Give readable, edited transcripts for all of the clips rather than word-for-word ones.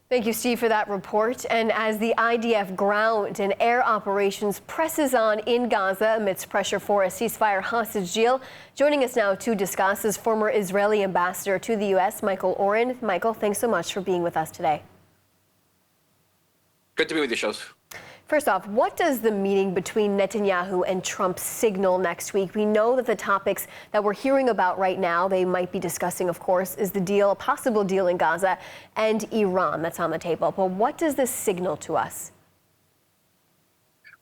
Thank you, Steve, for that report. And as the IDF ground and air operations presses on in Gaza amidst pressure for a ceasefire hostage deal, joining us now to discuss is former Israeli ambassador to the U.S., Michael Oren. Michael, thanks so much for being with us today. Good to be with you, shows. First off, what does the meeting between Netanyahu and Trump signal next week? We know that the topics that we're hearing about right now, they might be discussing, of course, is the deal, a possible deal in Gaza, and Iran that's on the table. But what does this signal to us?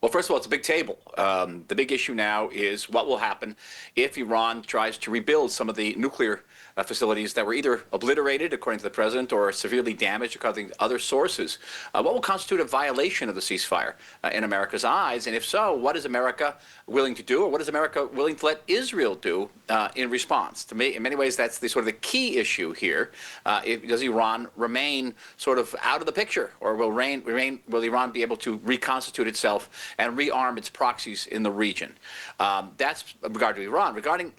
Well, first of all, it's a big table. The big issue now is what will happen if Iran tries to rebuild some of the nuclear facilities that were either obliterated, according to the president, or severely damaged, according to other sources. What will constitute a violation of the ceasefire in America's eyes? And if so, what is America willing to do, or what is America willing to let Israel do in response? To me, in many ways, that's the sort of the key issue here. Does Iran remain sort of out of the picture, or will Iran be able to reconstitute itself and rearm its proxies in the region? That's regard to Iran. Regarding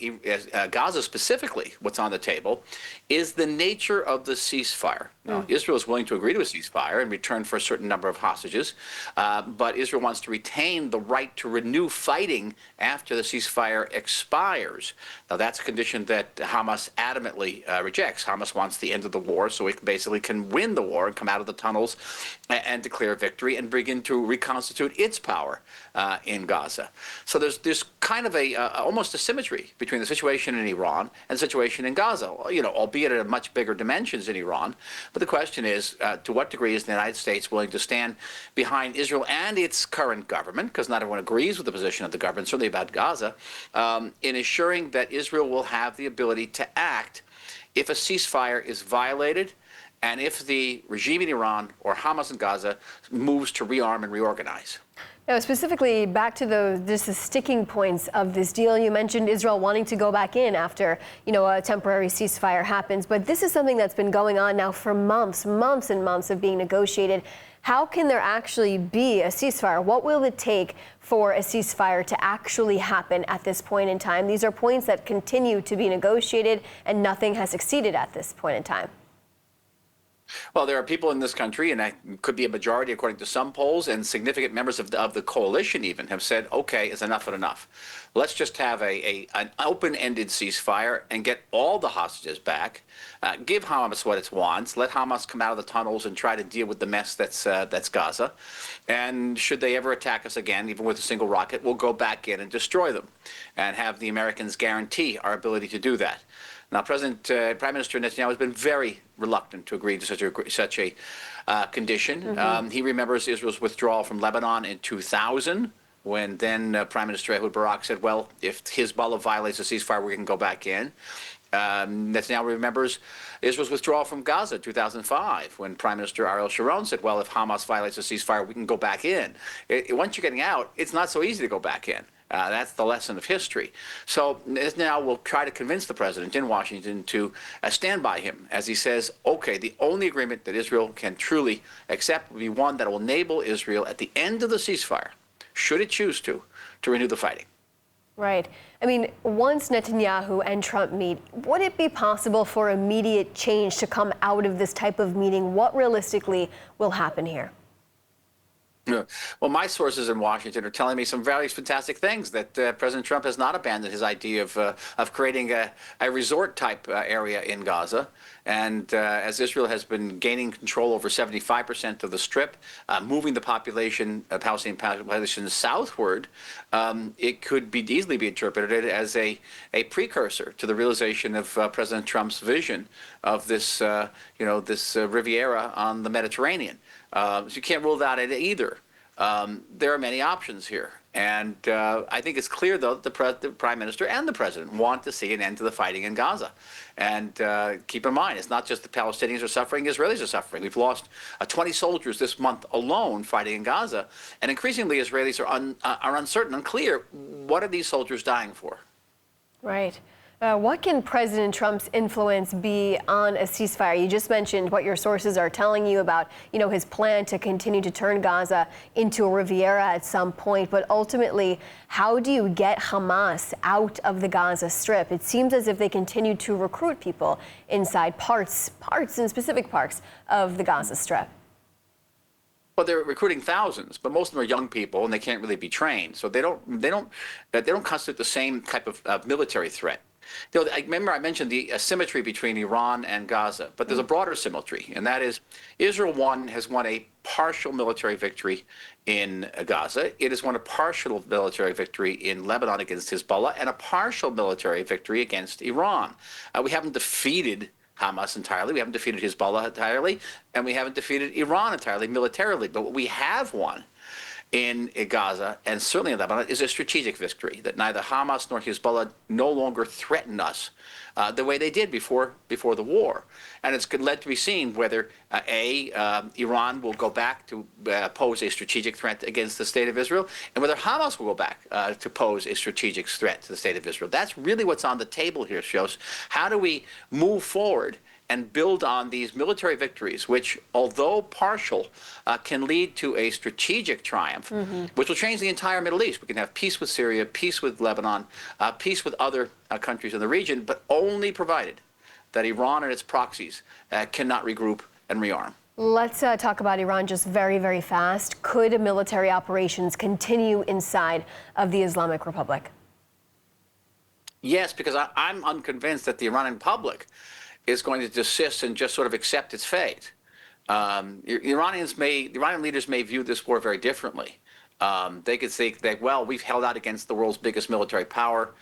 Gaza specifically, what's on the table is the nature of the ceasefire. Now, Israel is willing to agree to a ceasefire in return for a certain number of hostages, but Israel wants to retain the right to renew fighting after the ceasefire expires. Now, that's a condition that Hamas adamantly rejects. Hamas wants the end of the war so it basically can win the war and come out of the tunnels and declare victory and begin to reconstitute its power in Gaza. So there's kind of almost a symmetry between the situation in Iran and the situation in Gaza, albeit at much bigger dimensions in Iran. But the question is, to what degree is the United States willing to stand behind Israel and its current government, because not everyone agrees with the position of the government, certainly about Gaza, in ensuring that Israel will have the ability to act if a ceasefire is violated and if the regime in Iran or Hamas in Gaza moves to rearm and reorganize. Now, specifically back to the sticking points of this deal, you mentioned Israel wanting to go back in after, a temporary ceasefire happens. But this is something that's been going on now for months and months of being negotiated. How can there actually be a ceasefire? What will it take for a ceasefire to actually happen at this point in time? These are points that continue to be negotiated, and nothing has succeeded at this point in time. Well, there are people in this country, and that could be a majority according to some polls, and significant members of the coalition even have said, okay, it's enough and enough. Let's just have an open-ended ceasefire and get all the hostages back. Give Hamas what it wants. Let Hamas come out of the tunnels and try to deal with the mess that's Gaza. And should they ever attack us again, even with a single rocket, we'll go back in and destroy them and have the Americans guarantee our ability to do that. Now, Prime Minister Netanyahu has been very reluctant to agree to such a condition. He remembers Israel's withdrawal from Lebanon in 2000, when then Prime Minister Ehud Barak said, well, if Hezbollah violates the ceasefire, we can go back in. Netanyahu remembers Israel's withdrawal from Gaza in 2005, when Prime Minister Ariel Sharon said, well, if Hamas violates the ceasefire, we can go back in. Once you're getting out, it's not so easy to go back in. That's the lesson of history. So now we'll try to convince the president in Washington to stand by him as he says, okay, the only agreement that Israel can truly accept will be one that will enable Israel at the end of the ceasefire, should it choose to renew the fighting. Right. I mean, once Netanyahu and Trump meet, would it be possible for immediate change to come out of this type of meeting? What realistically will happen here? Well, my sources in Washington are telling me some very fantastic things, that President Trump has not abandoned his idea of creating a resort-type area in Gaza. And as Israel has been gaining control over 75% of the Strip, moving the Palestinian population southward, it could easily be interpreted as a precursor to the realization of President Trump's vision of this, this Riviera on the Mediterranean. So you can't rule that out either. There are many options here. And I think it's clear, though, that the Prime Minister and the President want to see an end to the fighting in Gaza. And keep in mind, it's not just the Palestinians are suffering, Israelis are suffering. We've lost 20 soldiers this month alone fighting in Gaza. And increasingly, Israelis are uncertain, unclear, what are these soldiers dying for? Right. What can President Trump's influence be on a ceasefire? You just mentioned what your sources are telling you about, his plan to continue to turn Gaza into a Riviera at some point. But ultimately, how do you get Hamas out of the Gaza Strip? It seems as if they continue to recruit people inside parts and specific parts of the Gaza Strip. Well, they're recruiting thousands, but most of them are young people, and they can't really be trained. So they don't constitute the same type of military threat. I remember I mentioned the asymmetry between Iran and Gaza, but there's a broader symmetry, and that is Israel has won a partial military victory in Gaza. It has won a partial military victory in Lebanon against Hezbollah, and a partial military victory against Iran. We haven't defeated Hamas entirely, we haven't defeated Hezbollah entirely, and we haven't defeated Iran entirely militarily. But what we have won in Gaza, and certainly in Lebanon, is a strategic victory that neither Hamas nor Hezbollah no longer threaten us the way they did before the war. And it's led to be seen whether, Iran will go back to pose a strategic threat against the state of Israel, and whether Hamas will go back to pose a strategic threat to the state of Israel. That's really what's on the table here, shows how do we move forward and build on these military victories, which, although partial, can lead to a strategic triumph, which will change the entire Middle East. We can have peace with Syria, peace with Lebanon, peace with other countries in the region, but only provided that Iran and its proxies cannot regroup and rearm. Let's talk about Iran just very, very fast. Could military operations continue inside of the Islamic Republic? Yes, because I'm unconvinced that the Iranian public is going to desist and just sort of accept its fate. The Iranian leaders may view this war very differently. They could think that, well, we've held out against the world's biggest military power.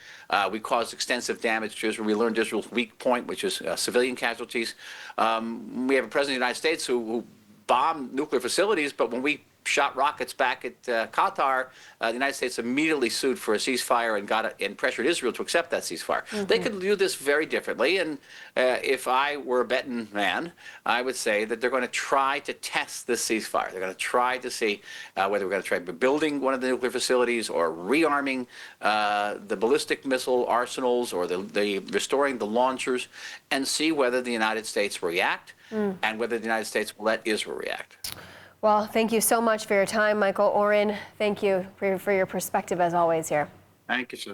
We caused extensive damage to Israel. We learned Israel's weak point, which is civilian casualties. We have a president of the United States who bombed nuclear facilities, but when we shot rockets back at Qatar, the United States immediately sued for a ceasefire and pressured Israel to accept that ceasefire. They could do this very differently, and if I were a betting man, I would say that they're going to try to test this ceasefire. They're going to try to see whether we're going to try building one of the nuclear facilities or rearming the ballistic missile arsenals or the restoring the launchers, and see whether the United States will react and whether the United States will let Israel react. Well, thank you so much for your time, Michael. Oren, thank you for your perspective as always here. Thank you, sir.